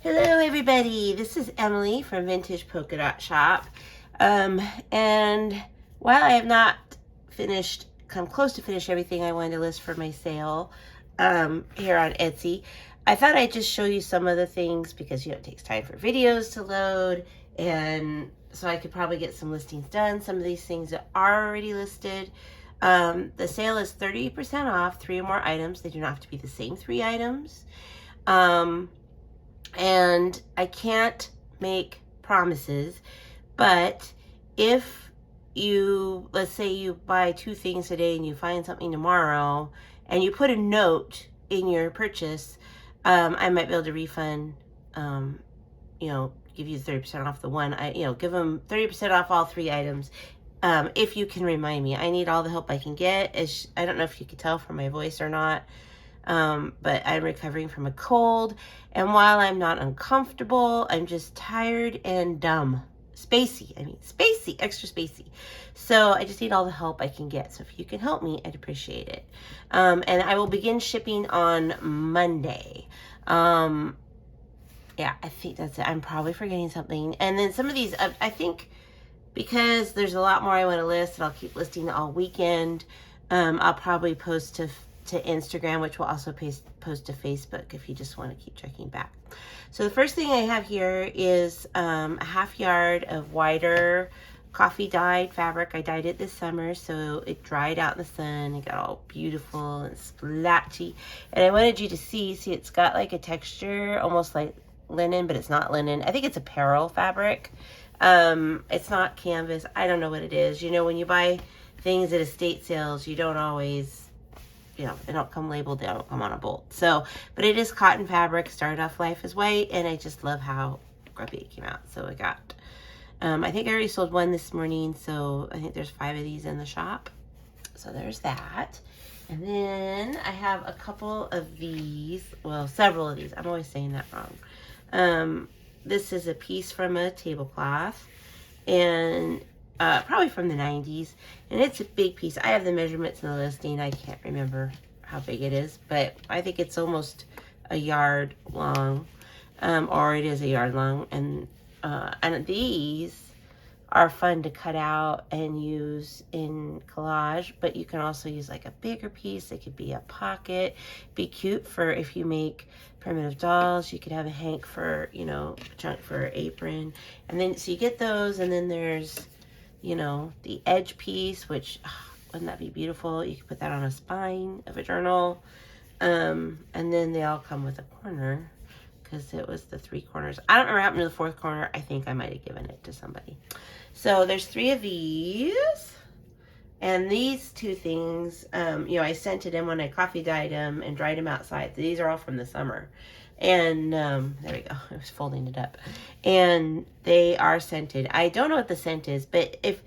Hello everybody, this is Emily from Vintage Polka Dot Shop. And while I have not come close to finish everything I wanted to list for my sale here on Etsy, I thought I'd just show you some of the things because it takes time for videos to load, and so I could probably get some listings done. Some of these things that are already listed. The sale is 30% off 3 or more items. They do not have to be the same 3 items. And I can't make promises, but if you, let's say you buy 2 things today and you find something tomorrow and you put a note in your purchase, I might be able to refund, give you 30% off the one. Give them 30% off all 3 items. If you can remind me. I need all the help I can get. I don't know if you could tell from my voice or not. But I'm recovering from a cold, and while I'm not uncomfortable, I'm just tired and dumb. Spacey, extra spacey. So I just need all the help I can get. So if you can help me, I'd appreciate it. And I will begin shipping on Monday. Yeah, I think that's it. I'm probably forgetting something. And then some of these, I think, because there's a lot more I want to list, and I'll keep listing all weekend, I'll probably post to Instagram, which will also post to Facebook if you just want to keep checking back. So the first thing I have here is a 1/2 yard of wider coffee dyed fabric. I dyed it this summer, so it dried out in the sun. It got all beautiful and splatchy. And I wanted you to see it's got like a texture, almost like linen, but it's not linen. I think it's apparel fabric. It's not canvas. I don't know what it is. When you buy things at estate sales, you don't always, they don't come labeled, they don't come on a bolt. So, but it is cotton fabric, started off life as white, and I just love how grubby it came out. So I got, I think I already sold 1 this morning, so I think there's 5 of these in the shop. So there's that. And then I have a couple of these, well, several of these. I'm always saying that wrong. This is a piece from a tablecloth, and probably from the 90s, and it's a big piece. I have the measurements in the listing. I can't remember how big it is, but I think it's almost a yard long, or it is a yard long, and these are fun to cut out and use in collage, but you can also use like a bigger piece. It could be a pocket, be cute for if you make primitive dolls. You could have a hank for, a chunk for an apron, and then so you get those, and then there's the edge piece, which wouldn't that be beautiful? You could put that on a spine of a journal. And then they all come with a corner because it was the 3 corners. I don't remember what happened to the 4th corner. I think I might have given it to somebody. So there's 3 of these. And these 2 things, I scented them when I coffee dyed them and dried them outside. These are all from the summer. And there we go. I was folding it up. And they are scented. I don't know what the scent is, but if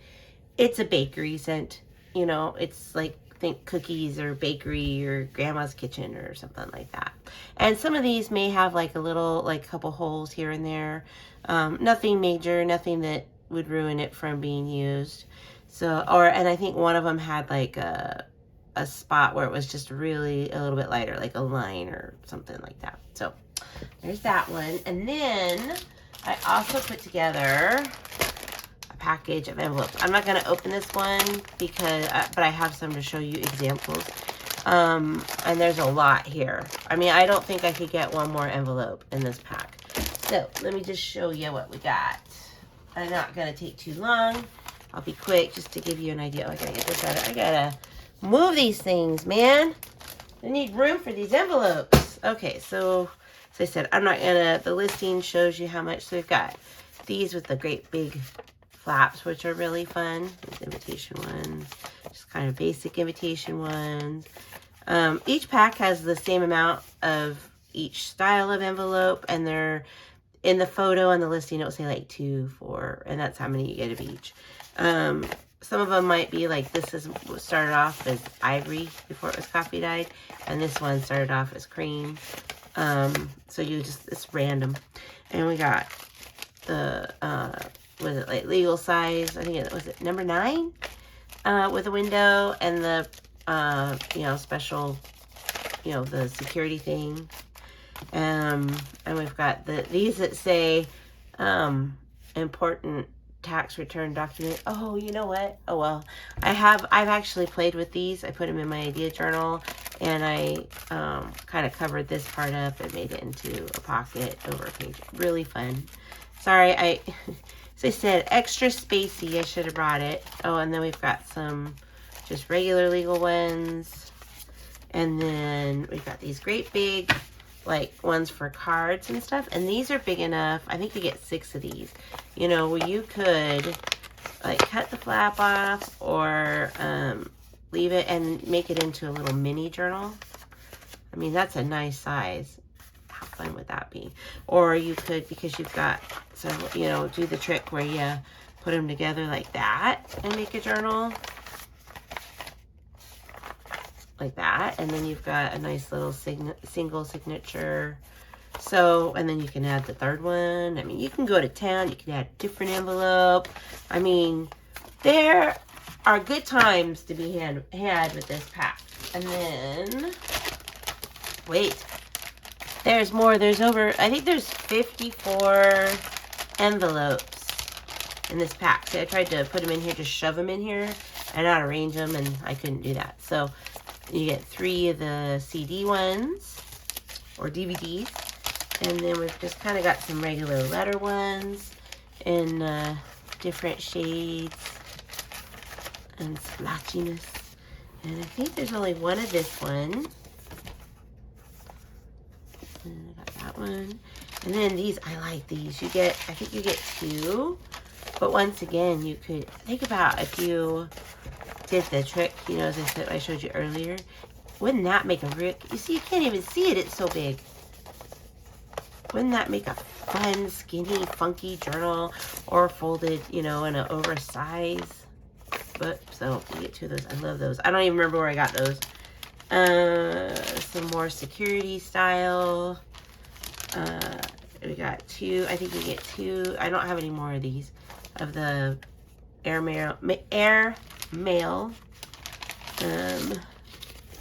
it's a bakery scent, it's like, think cookies or bakery or grandma's kitchen or something like that. And some of these may have like a little, like couple holes here and there. Nothing major, nothing that would ruin it from being used. So, and I think one of them had like a spot where it was just really a little bit lighter, like a line or something like that. So there's that one. And then I also put together a package of envelopes. I'm not going to open this one because, but I have some to show you examples. And there's a lot here. I mean, I don't think I could get one more envelope in this pack. So let me just show you what we got. I'm not going to take too long. I'll be quick just to give you an idea. Oh, I gotta get this out. I gotta move these things, man. I need room for these envelopes. Okay, so as I said, I'm not gonna, the listing shows you how much. So we've got these with the great big flaps, which are really fun. These invitation ones, just kind of basic invitation ones. Each pack has the same amount of each style of envelope, and they're in the photo and the listing, it will say like 2, 4, and that's how many you get of each. Some of them might be like, this is started off as ivory before it was coffee dyed, and this one started off as cream. So it's random. And we got the, was it like legal size? I think it was number 9 with a window, and the, special, the security thing. And we've got these that say important tax return document. Oh, you know what? Oh well, I've actually played with these. I put them in my idea journal, and I kind of covered this part up and made it into a pocket over a page. Really fun. Sorry, as I said, extra spacey. I should have brought it. Oh, and then we've got some just regular legal ones, and then we've got these great big like ones for cards and stuff, and these are big enough. I think you get 6 of these, you know, where you could like cut the flap off or leave it and make it into a little mini journal. I mean, that's a nice size. How fun would that be? Or you could, because you've got several, you know, do the trick where you put them together like that and make a journal like that, and then you've got a nice little single signature. So, and then you can add the third one. I mean, you can go to town. You can add a different envelope. I mean, there are good times to be had with this pack. And then, wait, there's more. There's over, I think there's 54 envelopes in this pack. See, I tried to put them in here, just shove them in here and not arrange them, and I couldn't do that. So you get 3 of the CD ones or DVDs, and then we've just kind of got some regular letter ones in different shades and splotchiness. And I think there's only one of this one. And I got that one. And then these, I like these. You get, I think you get 2. But once again, you could think about if you did the trick, you know, as I said, I showed you earlier. Wouldn't that make a real, you see, you can't even see it, it's so big. Wouldn't that make a fun, skinny, funky journal, or folded, you know, in an oversized book? So you get 2 of those. I love those. I don't even remember where I got those. Some more security style. We got 2. I think you get 2. I don't have any more of these, of the air mail.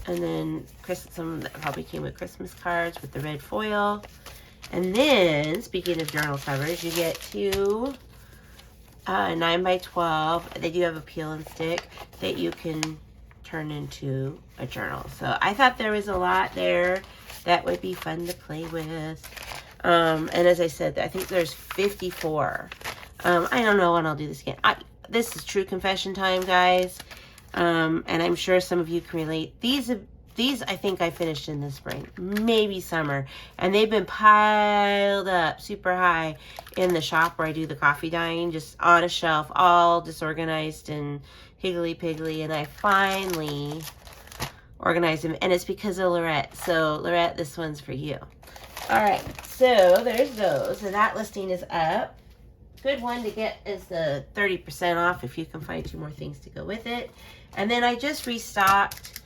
And then some that probably came with Christmas cards with the red foil. And then, speaking of journal covers, you get 2 9x12. They do have a peel and stick that you can turn into a journal. So I thought there was a lot there that would be fun to play with. And as I said, I think there's 54. I don't know when I'll do this again. This is true confession time, guys. And I'm sure some of you can relate. These I think I finished in the spring, maybe summer, and they've been piled up super high in the shop where I do the coffee dyeing, just on a shelf, all disorganized and higgly-piggly, and I finally organized them, and it's because of Lorette. So Lorette, this one's for you. All right, so there's those, and that listing is up. Good one to get is the 30% off if you can find 2 more things to go with it. And then I just restocked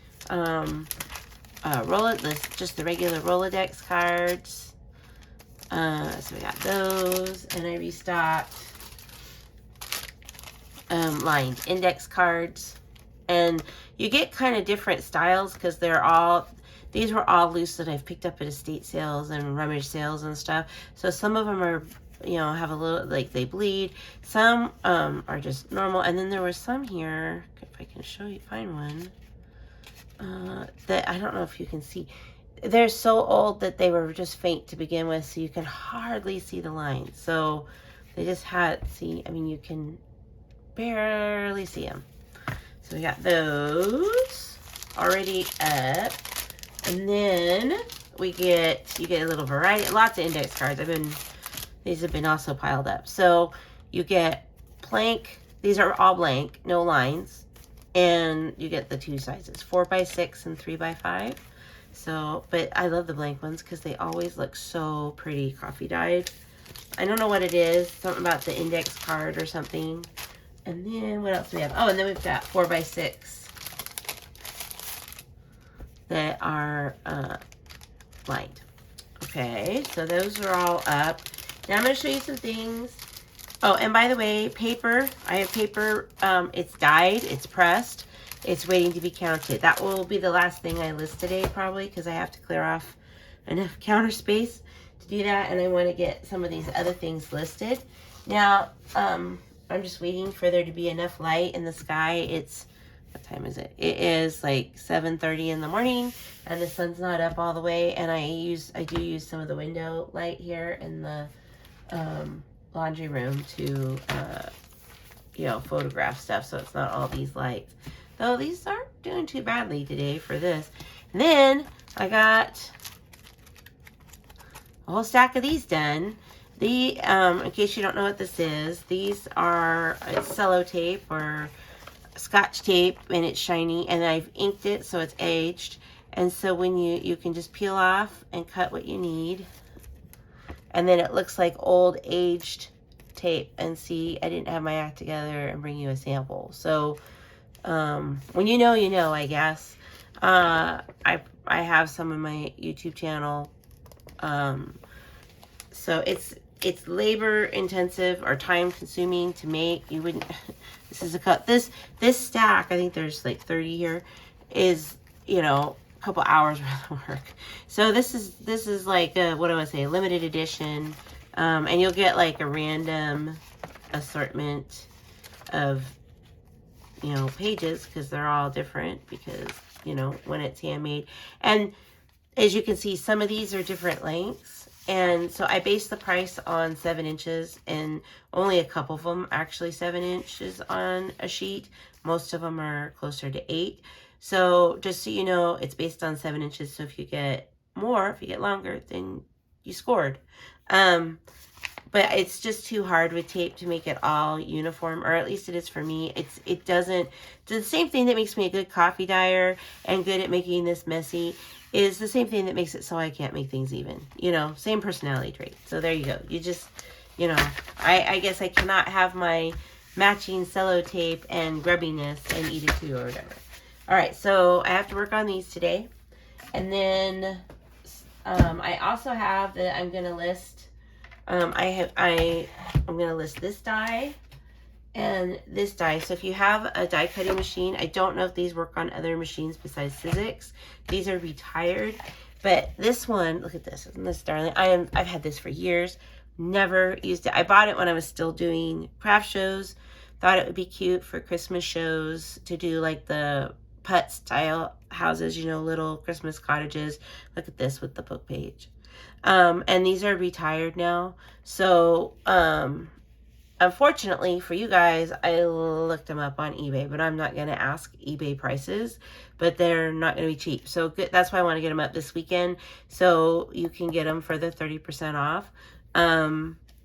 just the regular Rolodex cards. So we got those, and I restocked lined index cards. And you get kind of different styles because these were all loose that I've picked up at estate sales and rummage sales and stuff. So some of them are, you know, have a little, like, they bleed. Some are just normal. And then there were some here, if I can show you, find one, that I don't know if you can see. They're so old that they were just faint to begin with, so you can hardly see the lines. So they just had, see, I mean, you can barely see them. So we got those already up. And then you get a little variety, lots of index cards. These have been also piled up. So you get blank, these are all blank, no lines. And you get the 2 sizes, 4x6 and 3x5. So, but I love the blank ones because they always look so pretty coffee dyed. I don't know what it is, something about the index card or something. And then what else do we have? Oh, and then we've got 4x6 that are lined. Okay, so those are all up. Now I'm going to show you some things. Oh, and by the way, paper. I have paper. It's dyed. It's pressed. It's waiting to be counted. That will be the last thing I list today, probably, because I have to clear off enough counter space to do that, and I want to get some of these other things listed. Now, I'm just waiting for there to be enough light in the sky. It's, what time is it? It is like 7:30 in the morning, and the sun's not up all the way, and I do use some of the window light here in the laundry room to photograph stuff, so it's not all these lights. Though these aren't doing too badly today for this. And then I got a whole stack of these done. In case you don't know what this is, these are sellotape or Scotch tape, and it's shiny, and I've inked it so it's aged. And so when you can just peel off and cut what you need, and then it looks like old aged tape. And see, I didn't have my act together and bring you a sample. So when you know, I guess. I have some in my YouTube channel. So it's labor intensive or time consuming to make. You wouldn't, this is a cut. This stack, I think there's like 30 here, is, a couple hours worth of work. So this is like a, what do I want to say, a limited edition. And you'll get like a random assortment of, pages, because they're all different, because, when it's handmade. And as you can see, some of these are different lengths. And so I based the price on 7 inches, and only a couple of them actually 7 inches on a sheet. Most of them are closer to 8. So just so you know, it's based on 7 inches. So if you get more, if you get longer, then you scored. But it's just too hard with tape to make it all uniform, or at least it is for me. It's the same thing that makes me a good coffee dyer and good at making this messy is the same thing that makes it so I can't make things even. Same personality trait. So there you go. You just, I guess I cannot have my matching sellotape and grubbiness and eat it too or whatever. All right, so I have to work on these today. And then I also have that I'm going to list. I'm going to list this die and this die. So if you have a die cutting machine, I don't know if these work on other machines besides Sizzix. These are retired, but this one, look at this, isn't this darling? I've had this for years, never used it. I bought it when I was still doing craft shows. Thought it would be cute for Christmas shows to do like the putt style houses, little Christmas cottages. Look at this with the book page. And these are retired now. So, unfortunately for you guys, I looked them up on eBay, but I'm not going to ask eBay prices, but they're not going to be cheap. So good, that's why I want to get them up this weekend, so you can get them for the 30% off.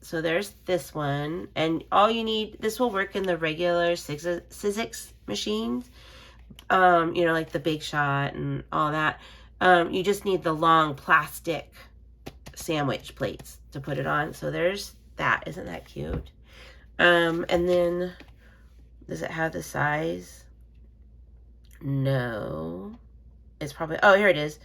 So there's this one, and all you need, this will work in the regular Sizzix machines, like the Big Shot and all that. You just need the long plastic sandwich plates to put it on. So there's that. Isn't that cute? And then does it have the size? No, it's probably, oh, here it is.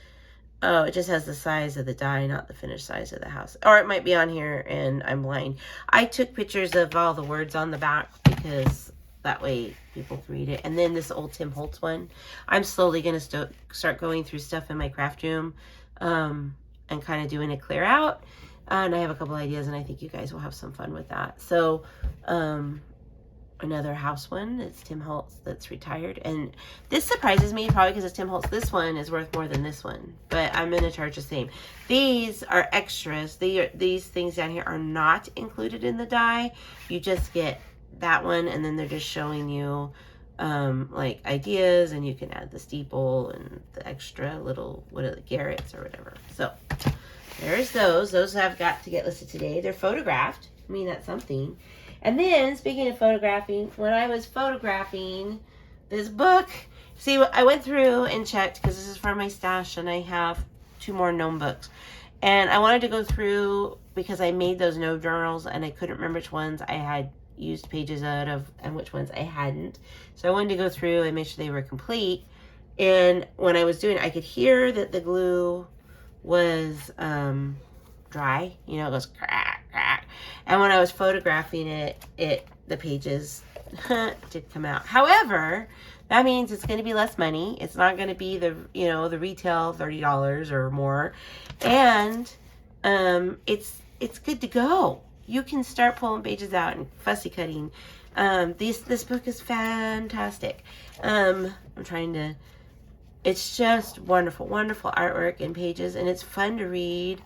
Oh, it just has the size of the die, not the finished size of the house. Or it might be on here and I'm blind. I took pictures of all the words on the back because that way people can read it. And then this old Tim Holtz one. I'm slowly going to start going through stuff in my craft room and kind of doing a clear out. And I have a couple ideas, and I think you guys will have some fun with that. So another house one, it's Tim Holtz that's retired. And this surprises me probably because it's Tim Holtz. This one is worth more than this one, but I'm going to charge the same. These are extras. These things down here are not included in the die. You just get that one, and then they're just showing you like ideas, and you can add the steeple and the extra little, what are the garrets or whatever. So there's those have got to get listed today. They're photographed. I mean, that's something. And then speaking of photographing, when I was photographing this book, see, I went through and checked because this is from my stash, and I have 2 more gnome books, and I wanted to go through because I made those gnome journals and I couldn't remember which ones I had used pages out of and which ones I hadn't. So I wanted to go through and make sure they were complete. And when I was doing it, I could hear that the glue was dry. It goes crack, crack. And when I was photographing it, the pages did come out. However, that means it's going to be less money. It's not going to be the, you know, the retail $30 or more. And it's good to go. You can start pulling pages out and fussy cutting. This book is fantastic. I'm trying to, it's just wonderful, wonderful artwork and pages, and it's fun to read.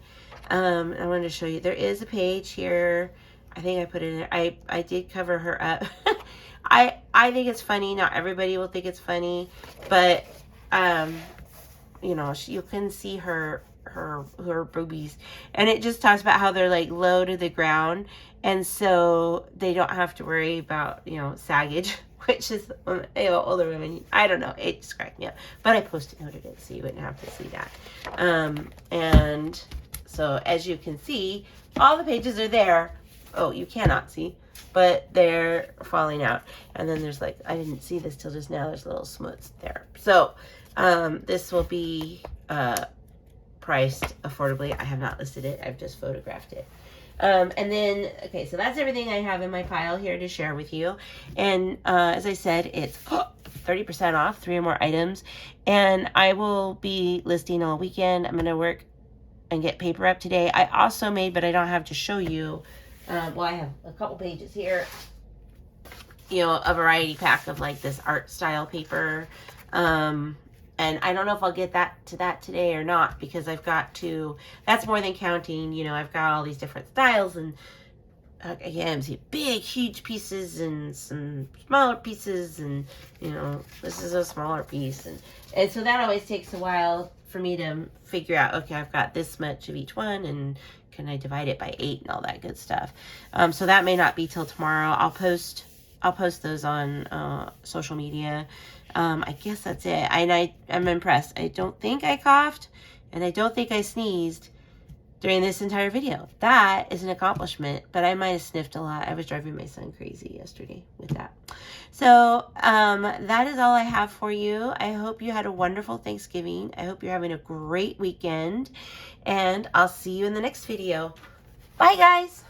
I wanted to show you, there is a page here. I think I put it in there. I did cover her up. I think it's funny. Not everybody will think it's funny, but you know, you can see her boobies, and it just talks about how they're like low to the ground, and so they don't have to worry about, you know, saggage, which is, you know, older women, I don't know, it just cracked me up, but I post-it-noted it so you wouldn't have to see that. And so as you can see, all the pages are there. Oh, you cannot see, but they're falling out. And then there's like, I didn't see this till just now, there's little smuts there. So this will be priced affordably. I have not listed it, I've just photographed it. And then, okay, so that's everything I have in my pile here to share with you. And as I said, it's 30% off, 3 or more items. And I will be listing all weekend. I'm going to work and get paper up today. I also made, but I don't have to show you, well, I have a couple pages here, you know, a variety pack of like this art style paper. And I don't know if I'll get to that today or not, because I've got to, that's more than counting, you know, I've got all these different styles, and again, see big, huge pieces and some smaller pieces, and, you know, this is a smaller piece. And so that always takes a while for me to figure out, okay, I've got this much of each one, and can I divide it by 8 and all that good stuff. So that may not be till tomorrow. I'll post those on social media. I guess that's it. And I'm impressed. I don't think I coughed, and I don't think I sneezed during this entire video. That is an accomplishment, but I might have sniffed a lot. I was driving my son crazy yesterday with that. So that is all I have for you. I hope you had a wonderful Thanksgiving. I hope you're having a great weekend, and I'll see you in the next video. Bye, guys.